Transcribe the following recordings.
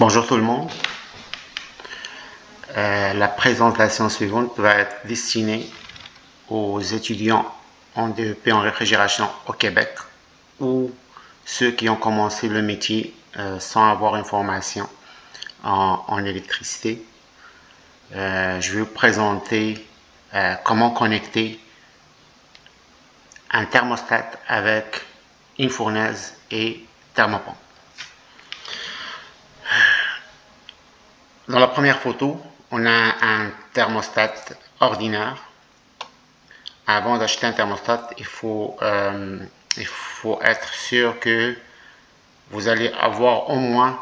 Bonjour tout le monde. La présentation suivante va être destinée aux étudiants en DEP en réfrigération au Québec ou ceux qui ont commencé le métier sans avoir une formation en électricité. Je vais vous présenter comment connecter un thermostat avec une fournaise et thermopompe. Dans la première photo, on a un thermostat ordinaire. Avant d'acheter un thermostat, il faut être sûr que vous allez avoir au moins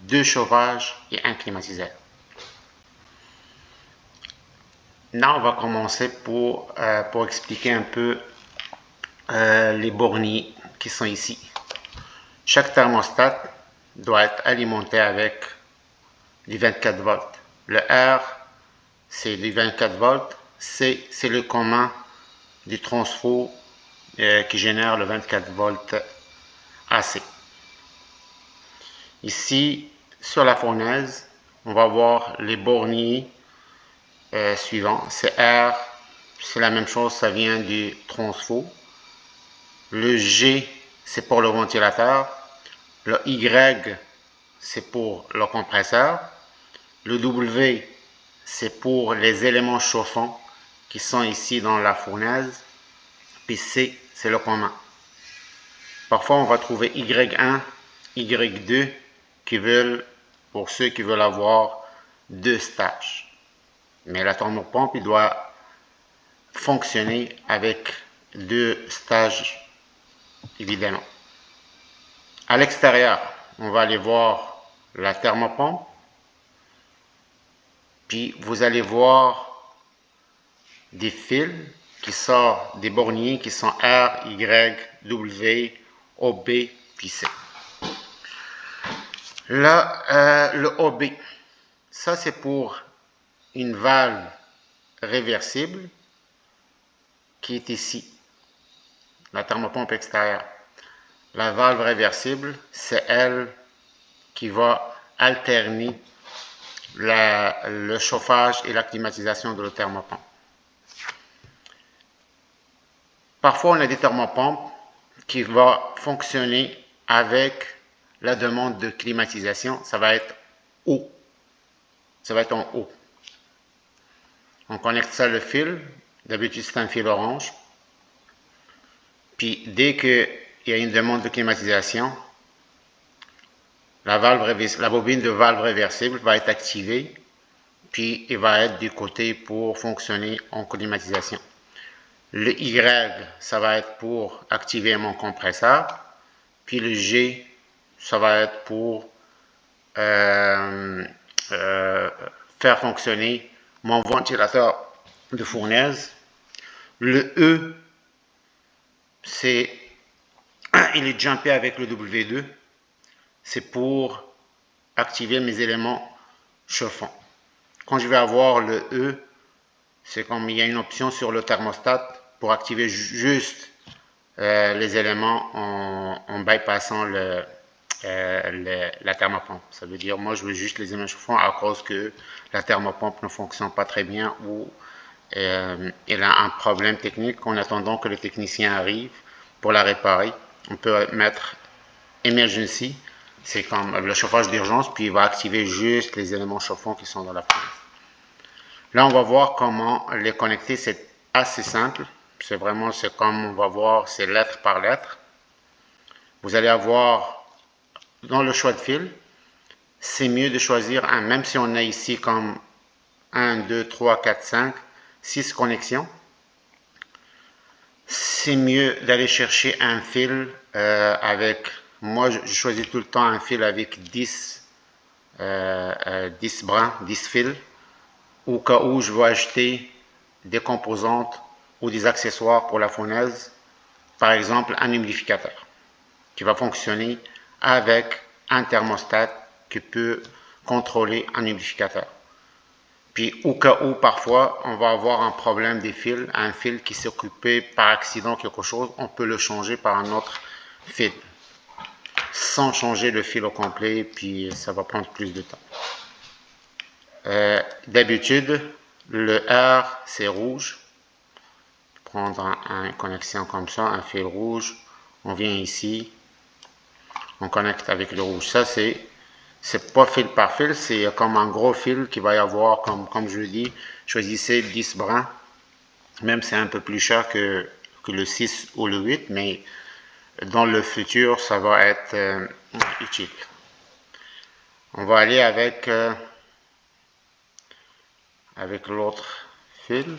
2 chauffages et un climatiseur. Là, on va commencer pour expliquer un peu les borniers qui sont ici. Chaque thermostat doit être alimenté avec du 24 volts. Le R, c'est du 24 volts. C, c'est le commun du transfo qui génère le 24 volts AC. Ici, sur la fournaise, on va voir les borniers suivants. C'est R, c'est la même chose, ça vient du transfo. Le G, c'est pour le ventilateur. Le Y, c'est pour le compresseur. Le W, c'est pour les éléments chauffants qui sont ici dans la fournaise. Puis C, c'est le commun. Parfois, on va trouver Y1, Y2 pour ceux qui veulent avoir 2 stages. Mais la thermopompe, il doit fonctionner avec 2 stages, évidemment. À l'extérieur, on va aller voir la thermopompe. Puis vous allez voir des fils qui sortent des borniers qui sont R, Y, W, OB, puis C. Là, le OB, ça c'est pour une valve réversible qui est ici, la thermopompe extérieure. La valve réversible, c'est elle qui va alterner le chauffage et la climatisation de la thermopompe. Parfois, on a des thermopompes qui vont fonctionner avec la demande de climatisation. Ça va être haut. Ça va être en haut. On connecte ça le fil. D'habitude, c'est un fil orange. Puis, dès qu'il y a une demande de climatisation, la bobine de valve réversible va être activée. Puis, il va être du côté pour fonctionner en climatisation. Le Y, ça va être pour activer mon compresseur. Puis le G, ça va être pour faire fonctionner mon ventilateur de fournaise. Le E, il est jumpé avec le W2. C'est pour activer mes éléments chauffants. Quand je vais avoir le E, c'est comme il y a une option sur le thermostat pour activer juste les éléments en bypassant la thermopompe. Ça veut dire, moi, je veux juste les éléments chauffants à cause que la thermopompe ne fonctionne pas très bien ou elle a un problème technique. En attendant que le technicien arrive pour la réparer, on peut mettre emergency, c'est comme le chauffage d'urgence, puis il va activer juste les éléments chauffants qui sont dans la fournaise. Là, on va voir comment les connecter. C'est assez simple. C'est comme on va voir, c'est lettre par lettre. Vous allez avoir, dans le choix de fil, c'est mieux de choisir un, même si on a ici comme 1, 2, 3, 4, 5, 6 connexions. C'est mieux d'aller chercher un fil moi je choisis tout le temps un fil avec 10 brins, 10 fils, au cas où je veux acheter des composantes ou des accessoires pour la fournaise, par exemple un humidificateur qui va fonctionner avec un thermostat qui peut contrôler un humidificateur. Puis au cas où parfois on va avoir un problème des fils, un fil qui s'est occupé par accident quelque chose, on peut le changer par un autre fil. sans changer le fil au complet, puis ça va prendre plus de temps. D'habitude, le R, c'est rouge. Prendre une connexion comme ça, un fil rouge. On vient ici, on connecte avec le rouge. Ça, c'est pas fil par fil, c'est comme un gros fil qui va y avoir, comme je le dis, choisissez 10 brins. Même c'est un peu plus cher que le 6 ou le 8, mais dans le futur, ça va être utile. On va aller avec l'autre fil.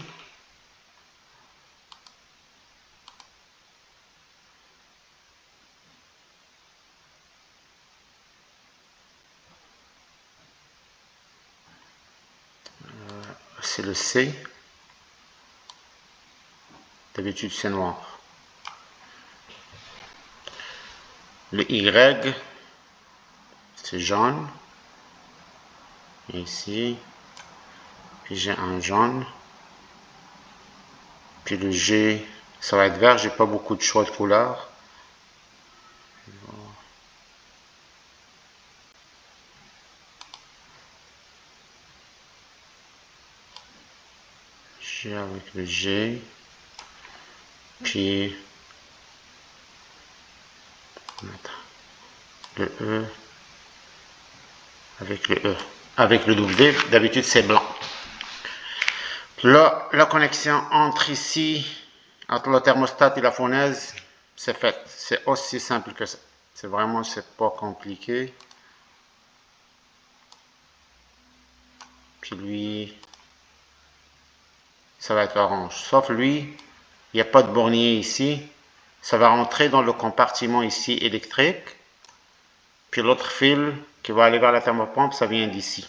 C'est le C. D'habitude, c'est noir. Le Y, c'est jaune. Ici. Puis j'ai un jaune. Puis le G, ça va être vert. J'ai pas beaucoup de choix de couleurs. G avec le G. Puis le E avec le E. Avec le W, d'habitude c'est blanc. Là, la connexion entre ici, entre le thermostat et la fournaise, c'est fait. C'est aussi simple que ça. C'est vraiment, c'est pas compliqué. Puis lui, ça va être orange. Sauf lui, il n'y a pas de bornier ici. Ça va rentrer dans le compartiment ici électrique. Puis l'autre fil qui va aller vers la thermopompe, ça vient d'ici.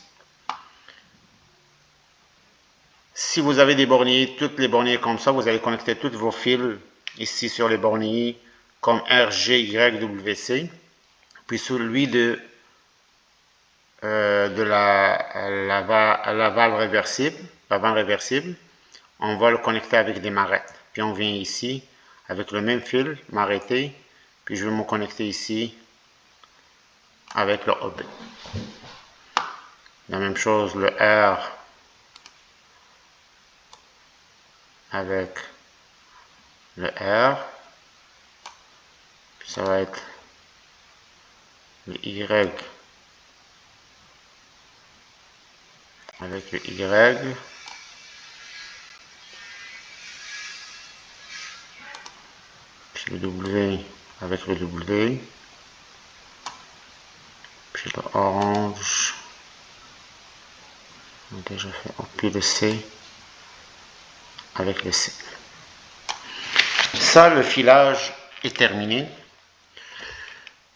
Si vous avez des borniers, toutes les borniers comme ça, vous allez connecter tous vos fils ici sur les borniers comme RGYWC. Puis celui de la valve réversible, on va le connecter avec des marettes. Puis on vient ici avec le même fil, m'arrêter, puis je vais me connecter ici avec le OB. La même chose, le R avec le R, puis ça va être le Y avec le Y, puis le W avec le W, puis le orange, on a déjà fait, puis le C avec le C. Ça, le filage est terminé.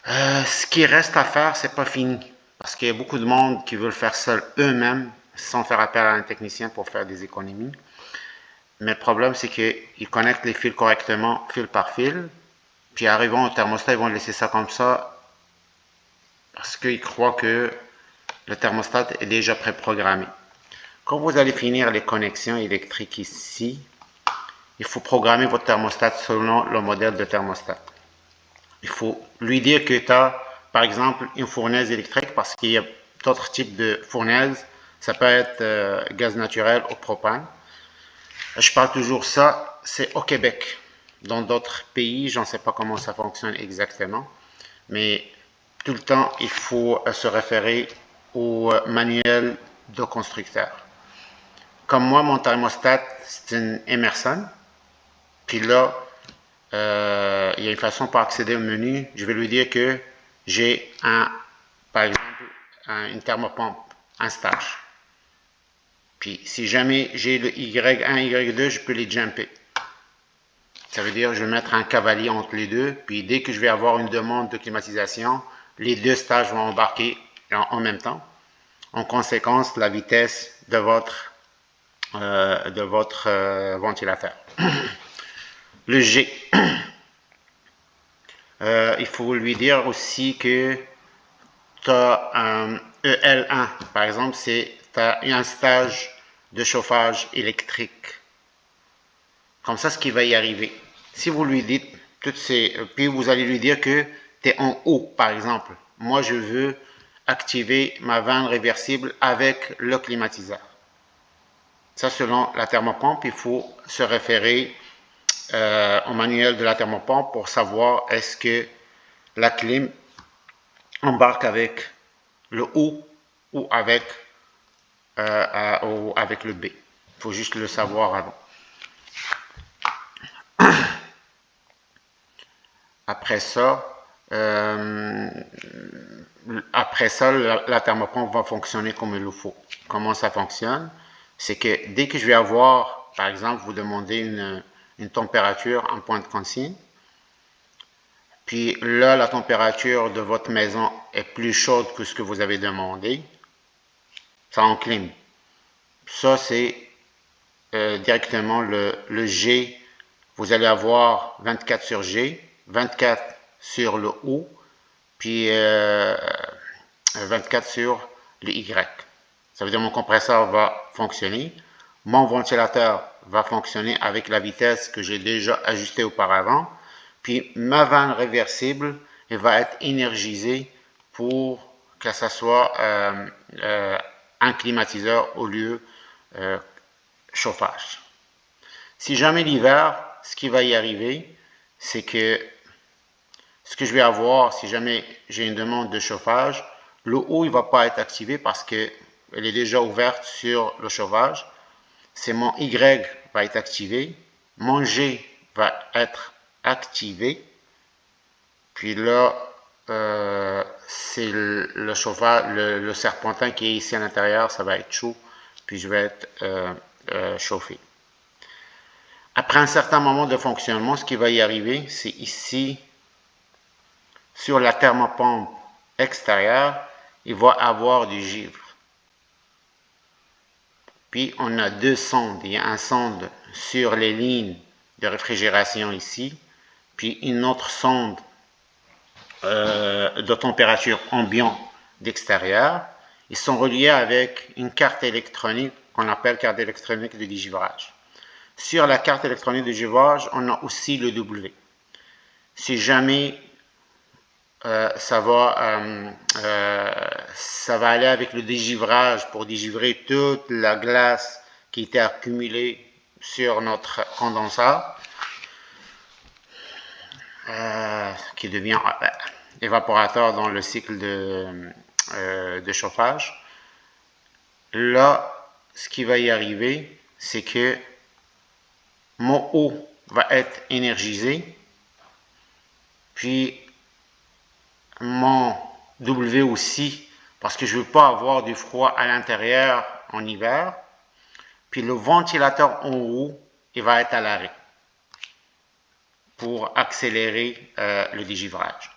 Ce qui reste à faire, c'est pas fini. Parce qu'il y a beaucoup de monde qui veulent faire seul eux-mêmes, sans faire appel à un technicien pour faire des économies. Mais le problème, c'est qu'ils connectent les fils correctement, fil par fil. Puis arrivant au thermostat, ils vont laisser ça comme ça. Parce qu'ils croient que le thermostat est déjà préprogrammé. Quand vous allez finir les connexions électriques ici, il faut programmer votre thermostat selon le modèle de thermostat. Il faut lui dire que tu as, par exemple, une fournaise électrique parce qu'il y a d'autres types de fournaises. Ça peut être gaz naturel ou propane. Je parle toujours ça, c'est au Québec. Dans d'autres pays, je ne sais pas comment ça fonctionne exactement. Mais tout le temps, il faut se référer au manuel de constructeur. Comme moi, mon thermostat, c'est une Emerson. Puis là, il y a une façon pour accéder au menu. Je vais lui dire que j'ai par exemple, une thermopompe, un stage. Puis si jamais j'ai le Y1, Y2, je peux les jumper. Ça veut dire que je vais mettre un cavalier entre les deux. Puis dès que je vais avoir une demande de climatisation, les deux stages vont embarquer en même temps. En conséquence, la vitesse de votre ventilateur. Le G. Il faut lui dire aussi que tu as un EL1, par exemple, tu as un stage de chauffage électrique. Comme ça, ce qui va y arriver. Si vous lui dites toutes ces... Puis vous allez lui dire que tu es en haut, par exemple. Moi, je veux activer ma vanne réversible avec le climatiseur. Ça, selon la thermopompe, il faut se référer au manuel de la thermopompe pour savoir est-ce que la clim embarque avec le haut ou avec le B. Il faut juste le savoir avant. Après ça, la thermopompe va fonctionner comme il le faut. Comment ça fonctionne? C'est que dès que je vais avoir, par exemple, vous demandez une température en point de consigne, puis là, la température de votre maison est plus chaude que ce que vous avez demandé, ça enclime. Ça, c'est directement le G. Vous allez avoir 24 sur G, 24 sur le O, puis 24 sur le Y. Ça veut dire mon compresseur va fonctionner. Mon ventilateur va fonctionner avec la vitesse que j'ai déjà ajustée auparavant. Puis ma vanne réversible elle va être énergisée pour que ce soit un climatiseur au lieu chauffage. Si jamais l'hiver, ce qui va y arriver, c'est que ce que je vais avoir, si jamais j'ai une demande de chauffage, le haut il ne va pas être activé parce qu'elle est déjà ouverte sur le chauffage. C'est mon Y va être activé, mon G va être activé, puis là, c'est le chauffage, le serpentin qui est ici à l'intérieur, ça va être chaud, puis je vais être chauffé. Après un certain moment de fonctionnement, ce qui va y arriver, c'est ici, sur la thermopompe extérieure, il va avoir du givre. Puis on a deux sondes. Il y a une sonde sur les lignes de réfrigération ici, puis une autre sonde de température ambiante d'extérieur. Ils sont reliés avec une carte électronique qu'on appelle carte électronique de digivrage. Sur la carte électronique de digivrage, on a aussi le W. Si jamais ça va aller avec le dégivrage pour dégivrer toute la glace qui était accumulée sur notre condensat, qui devient évaporateur dans le cycle de chauffage. Là, ce qui va y arriver, c'est que mon eau va être énergisé, puis mon W aussi, parce que je ne veux pas avoir du froid à l'intérieur en hiver, puis le ventilateur en haut, il va être à l'arrêt pour accélérer le dégivrage.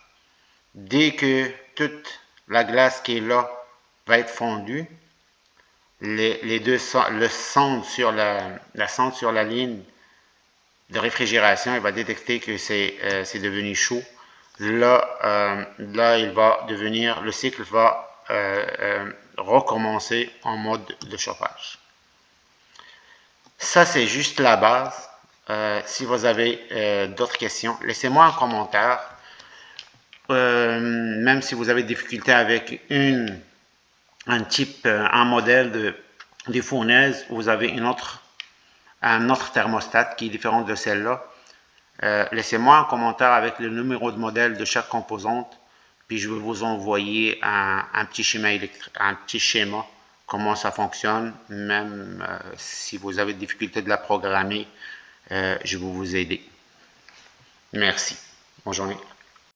Dès que toute la glace qui est là va être fondue, le sonde sur la ligne de réfrigération, il va détecter que c'est devenu chaud. Là, il va devenir, le cycle va recommencer en mode de chauffage. Ça, c'est juste la base. Si vous avez d'autres questions, laissez-moi un commentaire. Même si vous avez des difficultés avec un modèle de fournaise, vous avez un autre thermostat qui est différent de celle-là. Laissez-moi un commentaire avec le numéro de modèle de chaque composante, puis je vais vous envoyer un petit schéma, comment ça fonctionne. Même si vous avez des difficultés de la programmer, je vais vous aider. Merci. Bonne journée.